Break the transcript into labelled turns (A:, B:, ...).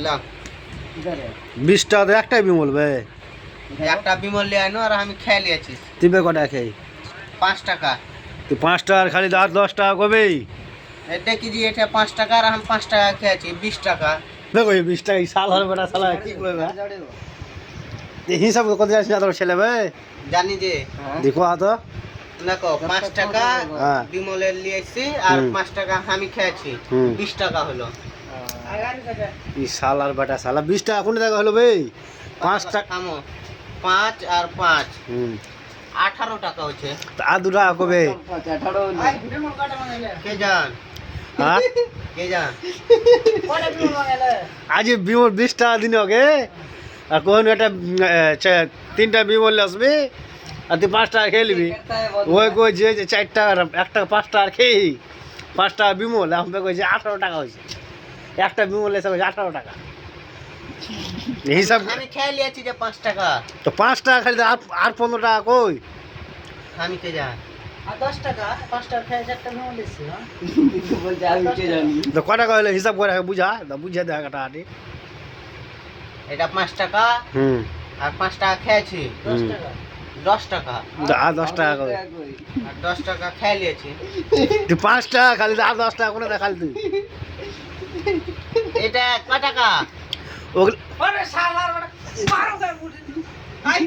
A: লাও
B: 20 টাকা তো একটাই বিমল বে।
A: একটা বিমল লিয়ে আনো আর আমি খেয়ে লিয়েছি
B: তুই বে কটা খেই?
A: 5 টাকা।
B: তুই 5 টাকার খালি 10 টাকা কবেই
A: এটা কি যে এটা 5 টাকা আর আমি 5 টাকা খেয়েছি 20 টাকা।
B: দেখো এই 20 টাকা সাল হল বেটা সালা কি করবে? এই হিসাব কত যাচ্ছে না তোর ছেলে বে?
A: জানি যে
B: দেখো আ তো
A: দেখো 5 টাকা
B: হ্যাঁ।
A: বিমলের লিয়েছি আর 5 টাকা আমি খেয়েছি 20 টাকা হলো।
B: এই সালার বেটা সালা 20 টাকা কোন টাকা হলো বে? 5 টাকা
A: থামো 5 আর 5
B: হুম
A: 18 টাকা হচ্ছে।
B: আর 2 টাকা কবে?
A: কে জান
B: হ্যাঁ
A: কে জান
B: আজ বিমল 20 টাকা দিন ওকে আর কোন একটা 3টা বিমল আসবে আর তুই 5 টাকা খেয়ে নিবি। ওই কই যে 4 টাকা 1 টাকা 5 টাকা খেয়ে 5 টাকা বিমল আমি কই যে 18 টাকা হয়েছে একটা বিমল এসে 18 টাকা হিসাব।
A: আমি খেয়ে লিয়েছি যে 5 টাকা।
B: তো 5 টাকা খালি আর 15 টাকা কই?
A: আমি কে জান আর 10 টাকা 5 টাকা খেয়ে একটা বিমল দিছি।
C: বলতে আমি কে জানি।
B: তো কয় টাকা হলো হিসাব করে বুঝা বুঝিয়ে দেয় কাটা আটি।
A: এটা 5 টাকা আর 5 টাকা খেয়েছি 10 টাকা 10 টাকা
B: আর 10 টাকা কই?
A: আর 10 টাকা খেয়ে লিয়েছি।
B: তুই 5 টাকা খালি আর 10 টাকা করে দেখালি তুই।
A: এটা কয় টাকা?
B: ওগুলো
A: আরে শালার বড় 12 টাকা বুঝি। আই